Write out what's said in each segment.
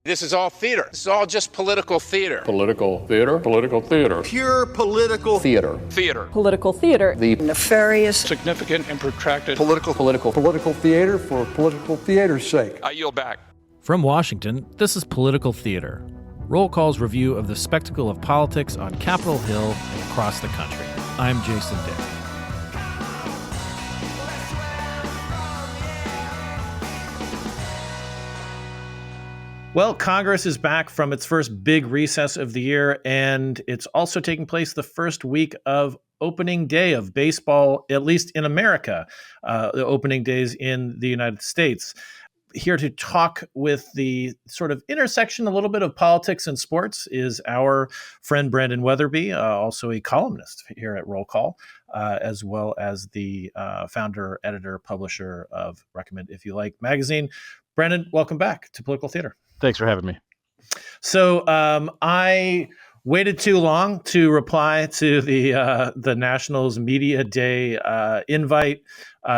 This is all theater. This is all just political theater. Political theater. Political theater. Pure political theater. Theater. Political theater. The nefarious, significant and protracted political theater for political theater's sake. I yield back. From Washington, this is Political Theater, Roll Call's review of the spectacle of politics on Capitol Hill and across the country. I'm Jason Dick. Well, Congress is back from its first big recess of the year, and it's also taking place the first week of opening day of baseball, at least in America, the opening days in the United States. Here to talk with the sort of intersection, a little bit of politics and sports, is our friend Brandon Weatherby, also a columnist here at Roll Call, as well as the founder, editor, publisher of Recommend If You Like magazine. Brandon, welcome back to Political Theater. Thanks for having me. So I waited too long to reply to the Nationals Media Day invite.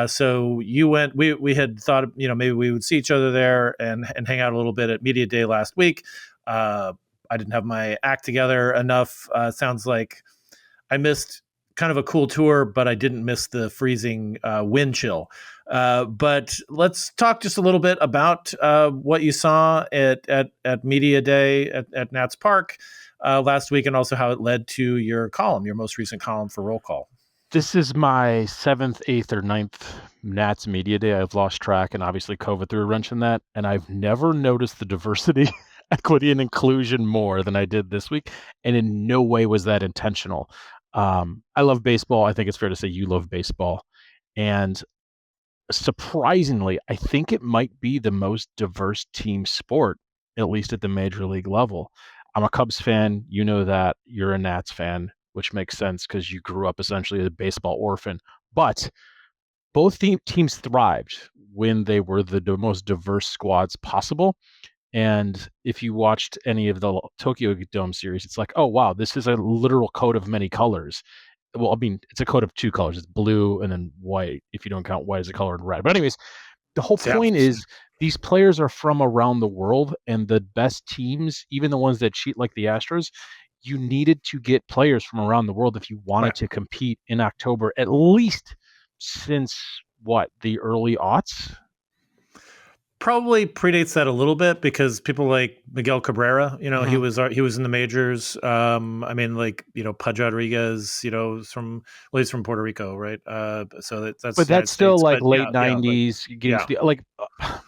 So you went. We had thought, maybe we would see each other there and hang out a little bit at Media Day last week. I didn't have my act together enough. Sounds like I missed kind of a cool tour, but I didn't miss the freezing wind chill. But let's talk just a little bit about what you saw at Media Day at Nats Park last week, and also how it led to your most recent column for Roll Call. This is my 7th, 8th, or 9th Nats Media Day. I've lost track, and obviously COVID threw a wrench in that. And I've never noticed the diversity, equity, and inclusion more than I did this week. And in no way was that intentional. I love baseball. I think it's fair to say you love baseball. And surprisingly, I think it might be the most diverse team sport, at least at the major league level. I'm a Cubs fan. You know that. You're a Nats fan, which makes sense because you grew up essentially as a baseball orphan. But both teams thrived when they were the most diverse squads possible. And if you watched any of the Tokyo Dome series, it's like, oh, wow, this is a literal coat of many colors. Well, I mean, it's a coat of two colors. It's blue and then white, if you don't count white as a color in red. But anyways, the whole point is these players are from around the world, and the best teams, even the ones that cheat like the Astros, you needed to get players from around the world if you wanted to compete in October, at least since, the early aughts? Probably predates that a little bit because people like Miguel Cabrera, he was in the majors. Pudge Rodriguez, he's from Puerto Rico, right? That's still States, like but late 90s.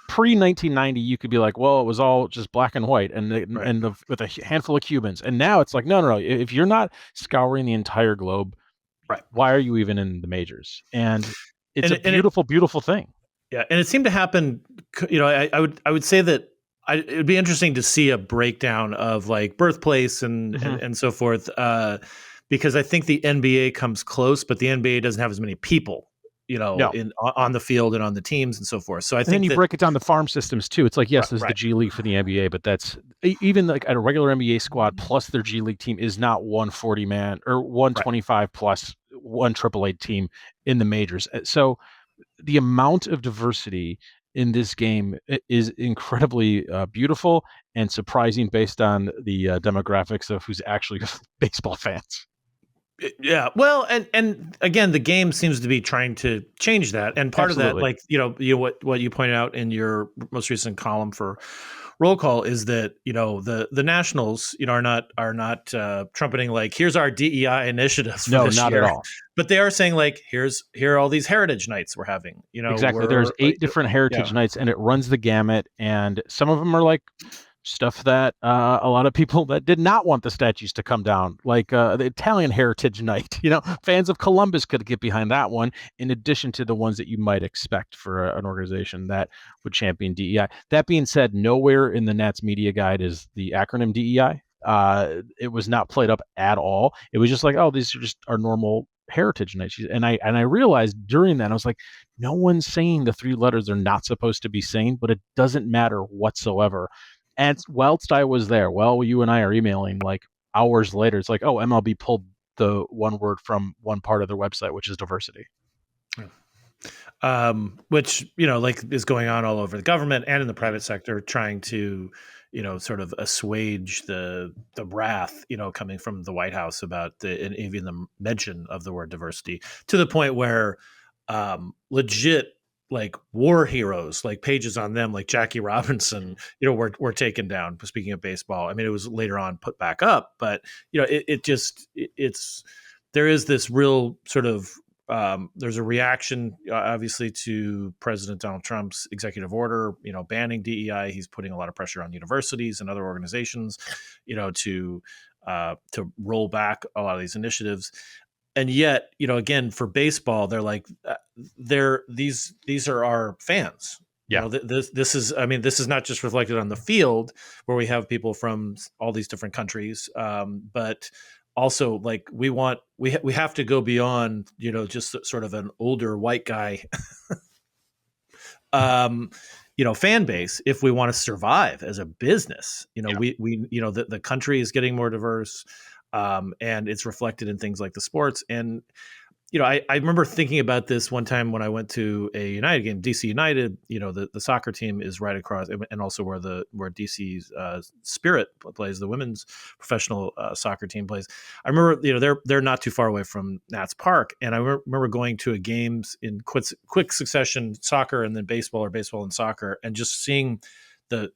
Pre-1990, you could be like, well, it was all just black and white with a handful of Cubans. And now it's like, no. If you're not scouring the entire globe, why are you even in the majors? And it's a beautiful, beautiful thing. Yeah, and it seemed to happen. I would say that it would be interesting to see a breakdown of like birthplace and so forth, because I think the NBA comes close, but the NBA doesn't have as many people, on the field and on the teams and so forth. So I think then you break it down to farm systems too. It's like, yes, there's the G League for the NBA, but that's even like at a regular NBA squad plus their G League team is not 140 man or 125 plus one AAA team in the majors. So the amount of diversity in this game is incredibly beautiful and surprising based on the demographics of who's actually baseball fans. Yeah, well, and again, the game seems to be trying to change that, and part Absolutely. of that, what you pointed out in your most recent column for Roll Call is that the Nationals are not trumpeting like, here's our DEI initiatives for this not year. at all. But they are saying like, here are all these heritage nights we're having. Exactly. There's 8 different heritage nights, and it runs the gamut. And some of them are like stuff that a lot of people that did not want the statues to come down, like the Italian Heritage Night. Fans of Columbus could get behind that one, in addition to the ones that you might expect for an organization that would champion DEI. That being said, nowhere in the Nats Media Guide is the acronym DEI. It was not played up at all. It was just like, oh, these are just our normal heritage nights. And I realized during that, I was like, no one's saying the 3 letters they're not supposed to be saying, but it doesn't matter whatsoever. And whilst I was there, you and I are emailing like hours later. It's like, oh, MLB pulled the one word from one part of their website, which is diversity. Which, is going on all over the government and in the private sector, trying to sort of assuage the wrath, coming from the White House about and even the mention of the word diversity, to the point where legit like war heroes, like pages on them, like Jackie Robinson, were taken down. Speaking of baseball, I mean, it was later on put back up, but it's there is this real sort of there's a reaction, obviously, to President Donald Trump's executive order, banning DEI. He's putting a lot of pressure on universities and other organizations, to roll back a lot of these initiatives. And yet, again, for baseball, they're like, these are our fans. Yeah. This is not just reflected on the field where we have people from all these different countries, but also like we have to go beyond, just sort of an older white guy, fan base if we want to survive as a business. We the country is getting more diverse. And it's reflected in things like the sports. And, I remember thinking about this one time when I went to a United game, DC United, the soccer team is right across, and also where DC's Spirit plays, the women's professional soccer team plays. I remember, they're not too far away from Nats Park. And I remember going to a games in quick succession, soccer and then baseball, or baseball and soccer, and just seeing the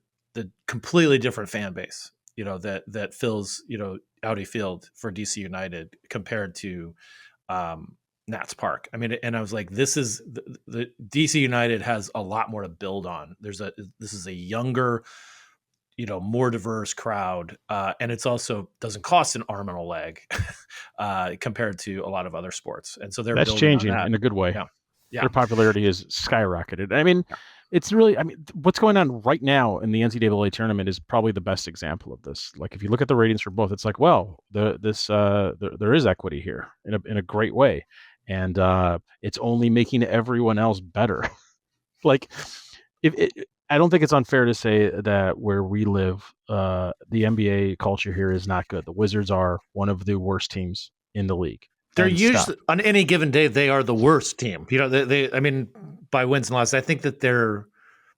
completely different fan base, that fills, Audi Field for DC United compared to Nats Park. I mean, and I was like, this is the DC United has a lot more to build on. This is a younger, more diverse crowd, and it's also doesn't cost an arm and a leg compared to a lot of other sports. And so that's changing in a good way. Yeah. Their popularity has skyrocketed. I mean, it's really, what's going on right now in the NCAA tournament is probably the best example of this. Like, if you look at the ratings for both, it's like, well, there is equity here in a great way, and it's only making everyone else better. Like, I don't think it's unfair to say that where we live, the NBA culture here is not good. The Wizards are one of the worst teams in the league. They're usually on any given day, they are the worst team. I mean, by wins and losses, I think that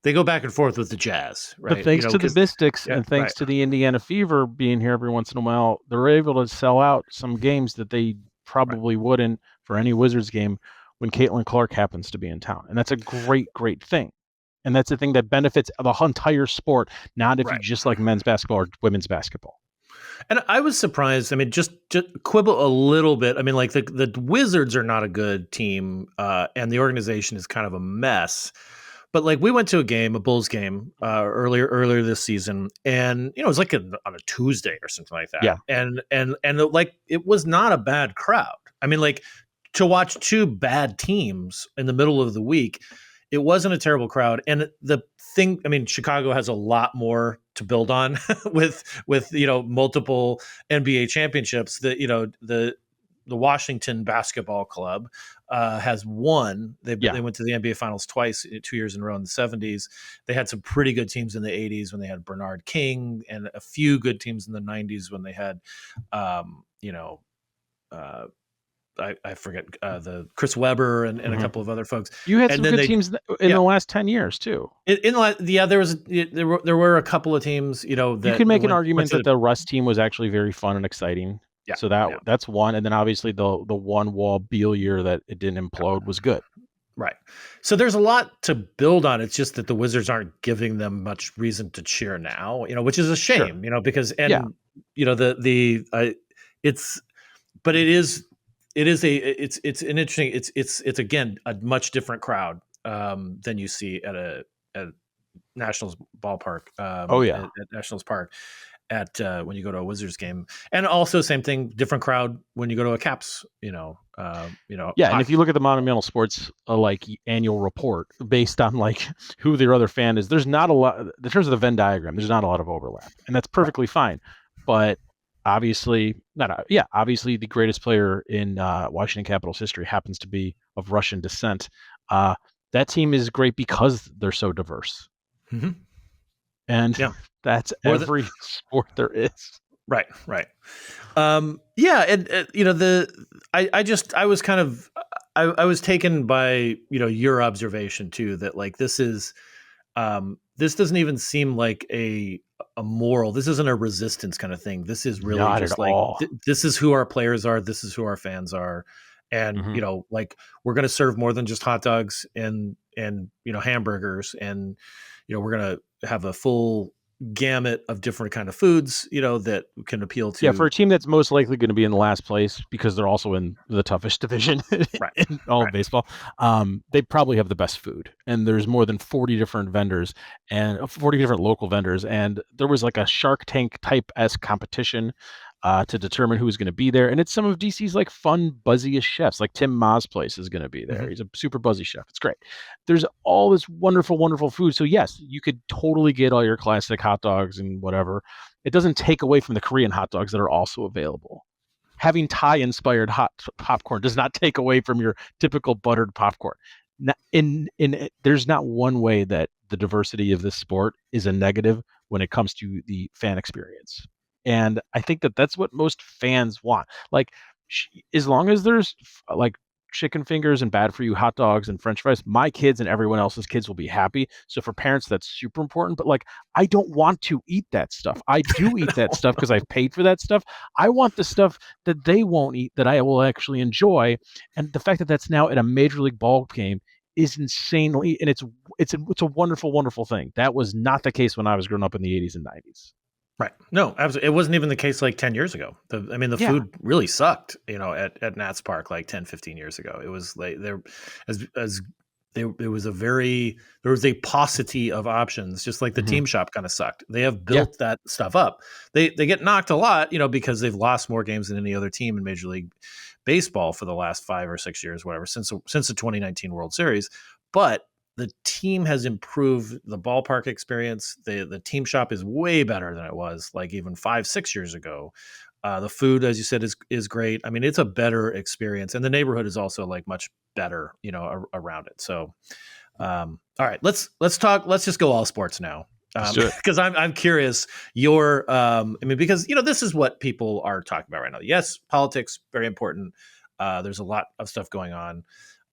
they go back and forth with the Jazz, right? But thanks to the Mystics and thanks to the Indiana Fever being here every once in a while, they're able to sell out some games that they probably wouldn't for any Wizards game when Caitlin Clark happens to be in town. And that's a great, great thing. And that's the thing that benefits the entire sport, not if you just like men's basketball or women's basketball. And I was surprised. I mean, just quibble a little bit. I mean, like the Wizards are not a good team, and the organization is kind of a mess. But like, we went to a Bulls game earlier this season, and it was like on a Tuesday or something like that. Yeah. And like, it was not a bad crowd. I mean, like, to watch two bad teams in the middle of the week, it wasn't a terrible crowd. And the thing, I mean, Chicago has a lot more to build on with multiple NBA championships. The Washington basketball club has won. They went to the NBA Finals twice, 2 years in a row in the 70s. They had some pretty good teams in the 80s when they had Bernard King, and a few good teams in the 90s when they had, I forget the Chris Webber and a couple of other folks. You had some good teams in the last 10 years too. There were a couple of teams, that you can make an argument that the Russ team was actually very fun and exciting. Yeah. So that's one. And then obviously the one Wall-Beal year that it didn't implode was good. Right. So there's a lot to build on. It's just that the Wizards aren't giving them much reason to cheer now, which is a shame, because, and it's an interesting, it's again, a much different crowd than you see at Nationals ballpark. At Nationals Park when you go to a Wizards game, and also same thing, different crowd when you go to a Caps, and if you look at the Monumental Sports annual report based on like who their other fan is, there's not a lot in terms of the Venn diagram. There's not a lot of overlap, and that's perfectly fine. But obviously the greatest player in Washington Capitals history happens to be of Russian descent. That team is great because they're so diverse. Mm-hmm. And that's every sport there is. Right. I was taken by, your observation too, that like, this is, this doesn't even seem like a moral. This isn't a resistance kind of thing. This is really Not at just like all. this is who our players are. This is who our fans are, and Mhm. like we're going to serve more than just hot dogs and hamburgers, and we're going to have a full gamut of different kind of foods that can appeal Yeah, for a to. team that's most likely going to be in last place because they're also in the toughest division Right, in all of right. baseball, they probably have the best food. And there's more than 40 different vendors and 40 different local vendors. And there was like a Shark Tank type S competition to determine who was going to be there. And it's some of DC's like fun, buzziest chefs. Like Tim Ma's place is going to be there. Mhm. He's a super buzzy chef. It's great. There's all this wonderful, wonderful food. So yes, you could totally get all your classic hot dogs and whatever. It doesn't take away from the Korean hot dogs that are also available. Having Thai inspired hot popcorn does not take away from your typical buttered popcorn. There's not one way that the diversity of this sport is a negative when it comes to the fan experience. And I think that that's what most fans want. Like, as long as there's like chicken fingers and bad for you hot dogs and french fries, my kids and everyone else's kids will be happy. So for parents, that's super important. But like, I don't want to eat that stuff. I do eat that stuff because I've paid for that stuff. I want the stuff that they won't eat that I will actually enjoy. And the fact that that's now at a major league ball game is insanely, and it's a wonderful, wonderful thing. That was not the case when I was growing up in the 80s and 90s. Right. No, absolutely. It wasn't even the case like 10 years ago. The Yeah. food really sucked, at Nats Park like 10, 15 years ago. It was like there was a paucity of options, just like the Mhm. team shop kind of sucked. They have Yeah. built that stuff up. They get knocked a lot, because they've lost more games than any other team in Major League Baseball for the last 5 or 6 years, whatever, since the 2019 World Series. But the team has improved the ballpark experience. The team shop is way better than it was like even 5, 6 years ago. The food, as you said, is great. I mean, it's a better experience, and the neighborhood is also like much better, around it. So, all right, let's talk. Let's just go all sports now, Let's do it. because I'm curious. Because this is what people are talking about right now. Yes, politics very important. There's a lot of stuff going on.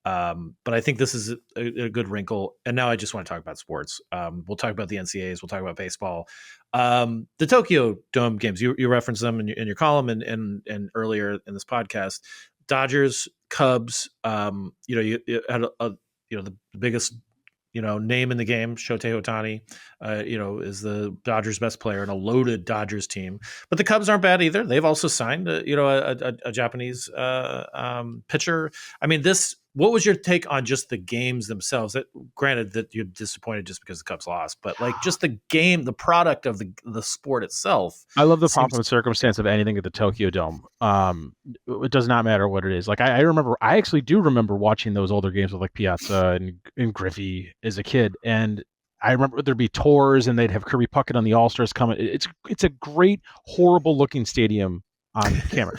But I think this is a good wrinkle. And now I just want to talk about sports. We'll talk about the NCAAs. We'll talk about baseball. The Tokyo Dome games, you referenced them in your column and earlier in this podcast. Dodgers, Cubs. You had the biggest name in the game, Shohei Ohtani, is the Dodgers' best player in a loaded Dodgers team. But the Cubs aren't bad either. They've also signed, a Japanese pitcher. I mean, what was your take on just the games themselves? Granted that you're disappointed just because the Cubs lost, but like just the game, the product of the sport itself. I love the pomp seems and circumstance of anything at the Tokyo Dome. It does not matter what it is. Like I remember, I actually do remember watching those older games with like Piazza and Griffey as a kid, and I remember there'd be tours and they'd have Kirby Puckett on the All Stars coming. It's a great, horrible looking stadium on camera.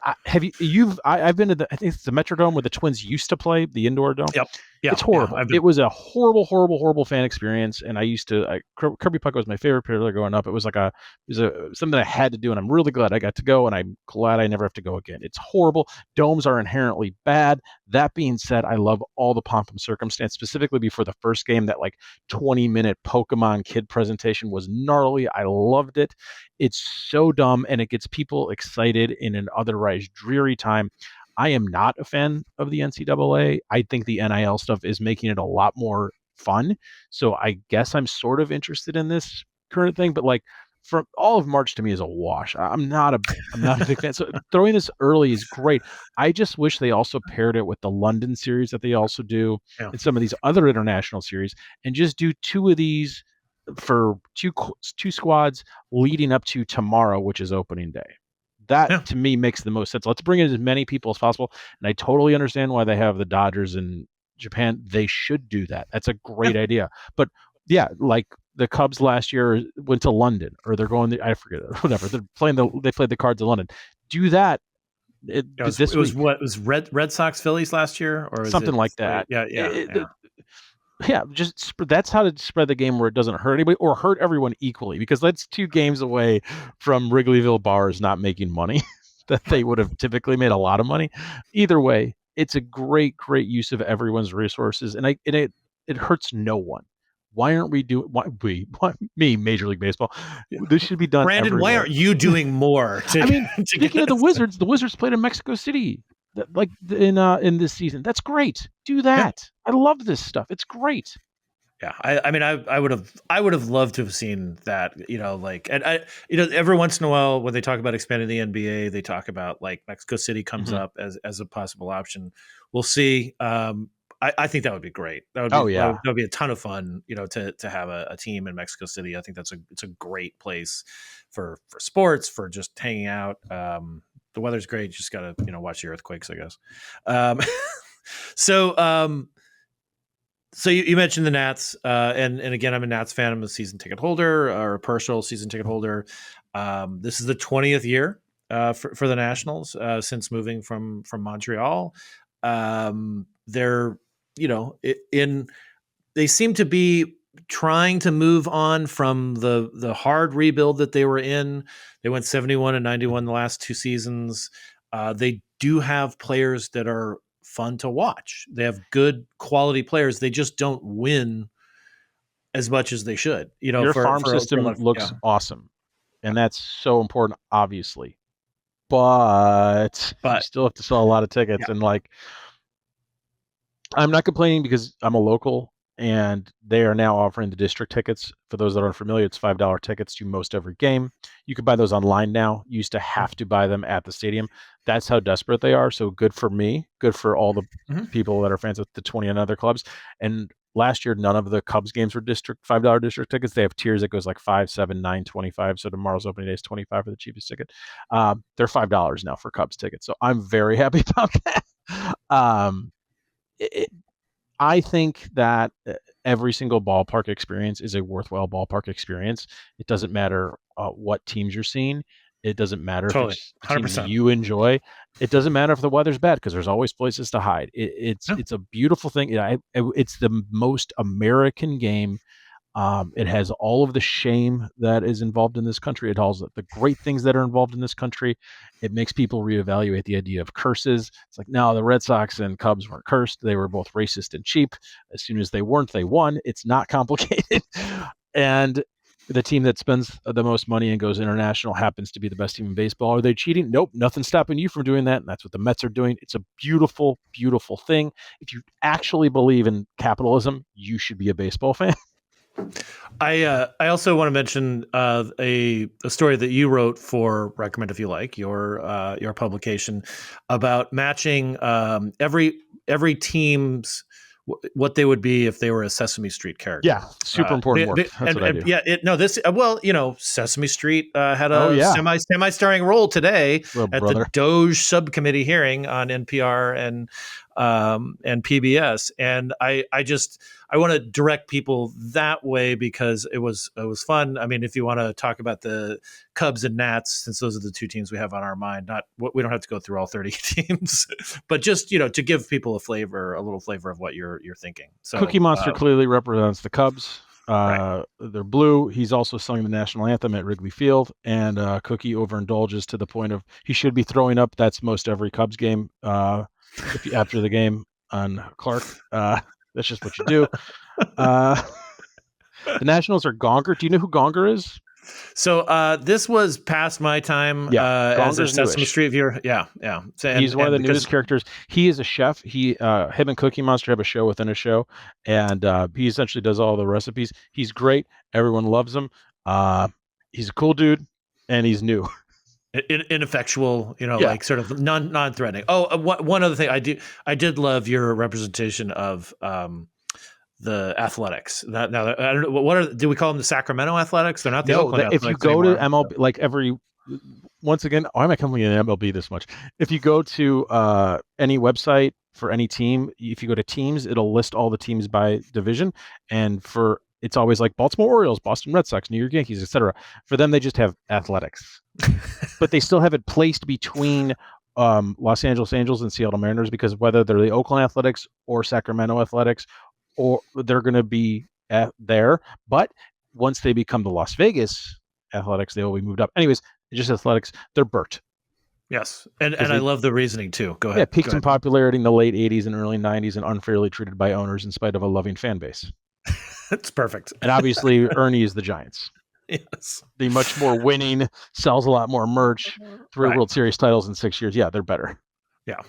I've been to I think it's the Metrodome where the Twins used to play, the indoor dome. Yep. Yeah, It's horrible. I've It was a horrible, horrible, horrible fan experience. And I used to Kirby Puckett was my favorite player growing up. It was something I had to do, and I'm really glad I got to go, and I'm glad I never have to go again. It's horrible. Domes are inherently bad. That being said, I love all the pomp and circumstance, specifically before the first game. That like 20-minute Pokemon Kid presentation was gnarly. I loved it. It's so dumb, and it gets people excited in an otherwise dreary time. I am not a fan of the NCAA. I think the NIL stuff is making it a lot more fun. So I guess I'm sort of interested in this current thing, but like from all of March to me is a wash. I'm not a big fan. So throwing this early is great. I just wish they also paired it with the London series that they also do Yeah. and some of these other international series, and just do two of these for two squads leading up to tomorrow, which is opening day. That to me makes the most sense. Let's bring in as many people as possible. And I totally understand why they have the Dodgers in Japan. They should do that. That's a great idea. But yeah, like the Cubs last year went to London, or they're going. I forget it, whatever. They played the Cards in London. Do that. It was what was Red Sox Phillies last year, or something like that. Yeah, just that's how to spread the game where it doesn't hurt anybody or hurt everyone equally, because that's 2 games away from Wrigleyville bars not making money that they would have typically made a lot of money. Either way, it's a great use of everyone's resources, and it hurts no one. Why aren't we doing? Me, Major League Baseball? This should be done. Brandon, everywhere. why aren't you doing more? I mean, speaking of the Wizards played in Mexico City, in this season. That's great. Do that. Yeah. I love this stuff. It's great. Yeah, I mean, I would have loved to have seen that. And every once in a while when they talk about expanding the NBA, they talk about like Mexico City comes up as a possible option. We'll see. I think that would be great. That would be a ton of fun. To have a team in Mexico City. I think it's a great place for sports, for just hanging out. The weather's great. You just gotta watch the earthquakes, I guess. So you mentioned the Nats, and again, I'm a Nats fan. I'm a season ticket holder, or a partial season ticket holder. This is the 20th year for the Nationals since moving from Montreal. They're they seem to be trying to move on from the hard rebuild that they were in. They went 71 and 91 the last two seasons. They do have players that are fun to watch. They have good quality players. They just don't win as much as they should. Your farm system looks awesome, and that's so important, obviously. But you still have to sell a lot of tickets, and I'm not complaining because I'm a local, and they are now offering the district tickets. For those that aren't familiar, it's $5 tickets to most every game. You can buy those online now. You used to have to buy them at the stadium. That's how desperate they are. So good for me, good for all the people that are fans of the 20 and other clubs. And last year, none of the Cubs games were $5 district tickets. They have tiers that goes like $5, $7, $9, $25. So tomorrow's opening day is $25 for the cheapest ticket. They're $5 now for Cubs tickets. So I'm very happy about that. I think that every single ballpark experience is a worthwhile ballpark experience. It doesn't matter what teams you're seeing. It doesn't matter if it's teams you enjoy. It doesn't matter if the weather's bad because there's always places to hide. It's a beautiful thing. It's the most American game. It has all of the shame that is involved in this country. It has the great things that are involved in this country. It makes people reevaluate the idea of curses. It's like, no, the Red Sox and Cubs weren't cursed. They were both racist and cheap. As soon as they weren't, they won. It's not complicated. And the team that spends the most money and goes international happens to be the best team in baseball. Are they cheating? Nope, nothing's stopping you from doing that. And that's what the Mets are doing. It's a beautiful, beautiful thing. If you actually believe in capitalism, you should be a baseball fan. I also want to mention a story that you wrote for Recommend If You Like, your publication, about matching every team's what they would be if they were a Sesame Street character. Yeah, super important work. That's what I do. Sesame Street had a semi-starring role today at the Doge subcommittee hearing on NPR and PBS, and I want to direct people that way because it was fun. I mean, if you want to talk about the Cubs and Nats, since those are the two teams we have on our mind, we don't have to go through all 30 teams, but just to give people a little flavor of what you're thinking. So Cookie Monster clearly represents the Cubs. They're blue. He's also sung the national anthem at Wrigley Field, and Cookie overindulges to the point of he should be throwing up. That's most every Cubs game after the game on Clark. That's just what you do. The Nationals are Gonger. Do you know who Gonger is? So this was past my time as a Sesame Street viewer. Yeah. So, he's one of the newest characters. He is a chef. Him and Cookie Monster have a show within a show, and he essentially does all the recipes. He's great. Everyone loves him. He's a cool dude, and he's new. Ineffectual, like sort of non-threatening. Oh, one other thing I did love your representation of the Athletics. Now I don't know do we call them the Sacramento Athletics? They're not the Oakland Athletics. If you go to MLB, once again, why am I coming in MLB this much? If you go to any website for any team, if you go to teams, it'll list all the teams by division, and it's always like Baltimore Orioles, Boston Red Sox, New York Yankees, etc. For them, they just have Athletics, but they still have it placed between Los Angeles Angels and Seattle Mariners because whether they're the Oakland Athletics or Sacramento Athletics, or they're going to be there. But once they become the Las Vegas Athletics, they will be moved up. Anyways, just Athletics. They're Burt. Yes, and I love the reasoning too. Go ahead. Yeah, peaked in popularity in the late '80s and early '90s, and unfairly treated by owners in spite of a loving fan base. It's perfect. And obviously, Ernie is the Giants. Yes. The much more winning, sells a lot more merch, 3 Right. World Series titles in 6 years. Yeah, they're better. Yeah.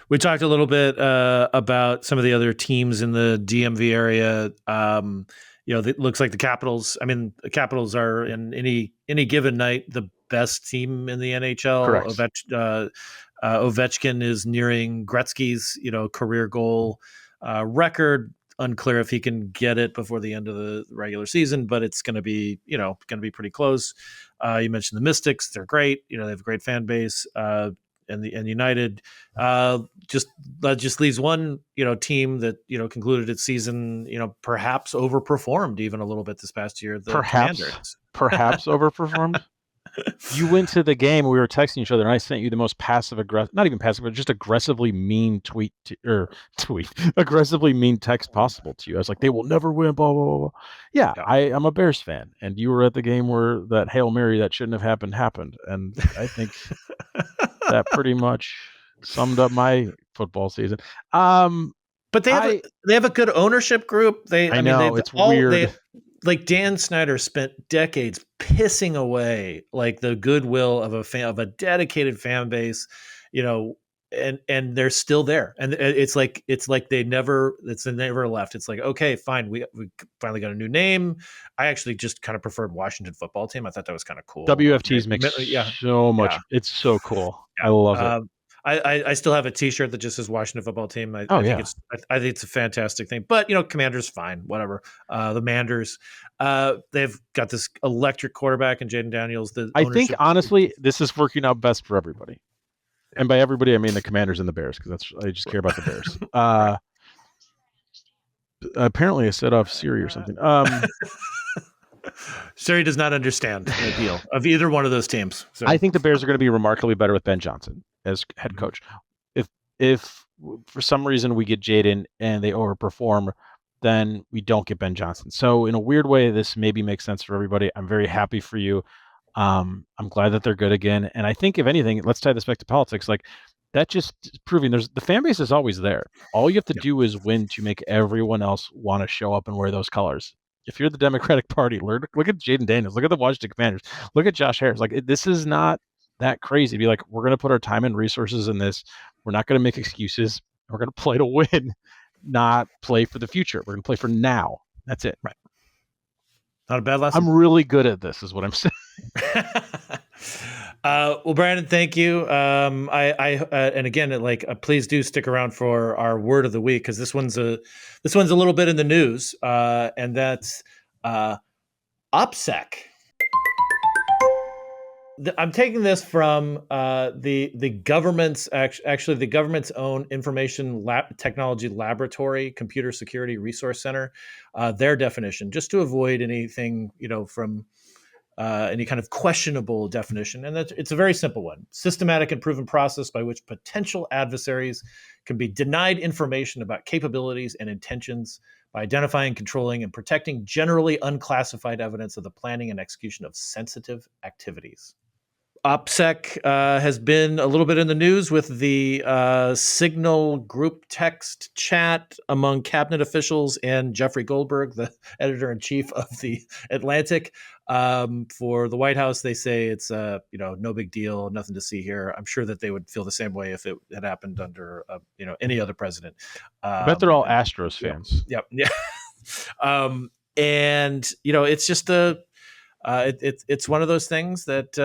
We talked a little bit about some of the other teams in the DMV area. It looks like the Capitals. I mean, the Capitals are in any given night the best team in the NHL. Correct. Ovechkin is nearing Gretzky's career goal record. Unclear if he can get it before the end of the regular season, but it's going to be pretty close. You mentioned the Mystics; they're great. They have a great fan base. And United just leaves one team that concluded its season perhaps overperformed even a little bit this past year. The Commanders Perhaps overperformed. You went to the game. We were texting each other, and I sent you the most passive aggressive, not even passive, but just aggressively mean aggressively mean text possible to you. I was like, they will never win. Blah blah blah. Blah. Yeah, I'm a Bears fan, and you were at the game where that Hail Mary that shouldn't have happened, and I think that pretty much summed up my football season. But they have a good ownership group. It's weird. Like Dan Snyder spent decades pissing away like the goodwill of a dedicated fan base, and they're still there. And it's like they never left. It's like, okay, fine. We finally got a new name. I actually just kind of preferred Washington football team. I thought that was kind of cool. WFTs make so much. Yeah. It's so cool. Yeah. I love it. I still have a T-shirt that just says Washington football team. I think it's a fantastic thing. But Commanders fine, whatever. The Manders, they've got this electric quarterback in Jaden Daniels. I think honestly, this is working out best for everybody, and by everybody I mean the Commanders and the Bears because I just care about the Bears. Apparently, I set off Siri or something. Siri does not understand the deal of either one of those teams. So. I think the Bears are going to be remarkably better with Ben Johnson as head coach. If for some reason we get Jaden and they overperform, then we don't get Ben Johnson. So in a weird way, this maybe makes sense for everybody. I'm very happy for you. I'm glad that they're good again. And I think if anything, let's tie this back to politics. Like that just is proving the fan base is always there. All you have to do is win to make everyone else want to show up and wear those colors. If you're the Democratic Party, look at Jaden Daniels, look at the Washington Commanders, look at Josh Harris. Like this is not that crazy. Be like, we're going to put our time and resources in this. We're not going to make excuses. We're going to play to win, not play for the future. We're going to play for now. That's it. Right. Not a bad lesson. I'm really good at this, is what I'm saying. Well, Brandon, thank you. And again, please do stick around for our word of the week because this one's a little bit in the news, and that's OPSEC. I'm taking this from the government's actually the government's own information technology laboratory, computer security resource center, their definition, just to avoid anything from any kind of questionable definition. And it's a very simple one: systematic and proven process by which potential adversaries can be denied information about capabilities and intentions by identifying, controlling, and protecting generally unclassified evidence of the planning and execution of sensitive activities. OPSEC has been a little bit in the news with the Signal group text chat among cabinet officials and Jeffrey Goldberg, the editor-in-chief of The Atlantic. For the White House, they say it's no big deal, nothing to see here. I'm sure that they would feel the same way if it had happened under any other president. I bet they're all Astros fans. Yeah. And it's just it's one of those things that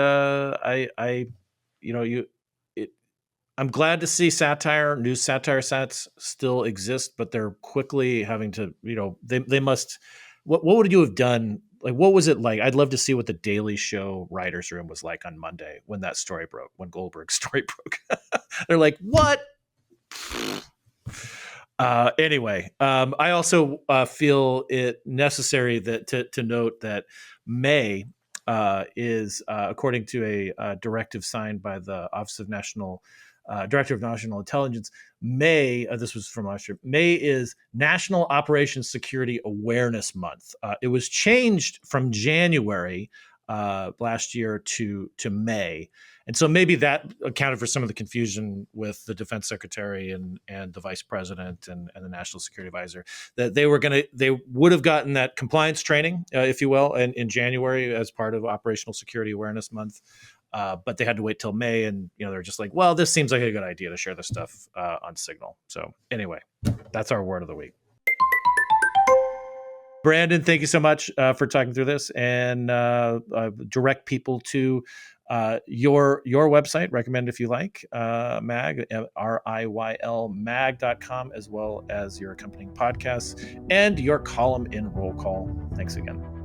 I'm glad to see news satire sets still exist, but they're quickly having to, they must, what would you have done? Like, what was it like? I'd love to see what the Daily Show writers' room was like on Monday when that story broke, when Goldberg's story broke. They're like, what? Anyway, I also feel it necessary to note that May is, according to a directive signed by the Office of National Director of National Intelligence, May, this was from last year, May is National Operations Security Awareness Month. It was changed from January last year to May. And so maybe that accounted for some of the confusion with the defense secretary and the vice president and the national security advisor, that they would have gotten that compliance training, if you will, in January as part of Operational Security Awareness Month. But they had to wait till May, and they're just like, well, this seems like a good idea to share this stuff on Signal. So anyway, that's our word of the week. Brandon, thank you so much for talking through this, and direct people to your website, recommend if you like, mag, RIYL mag.com, as well as your accompanying podcasts and your column in Roll Call. Thanks again.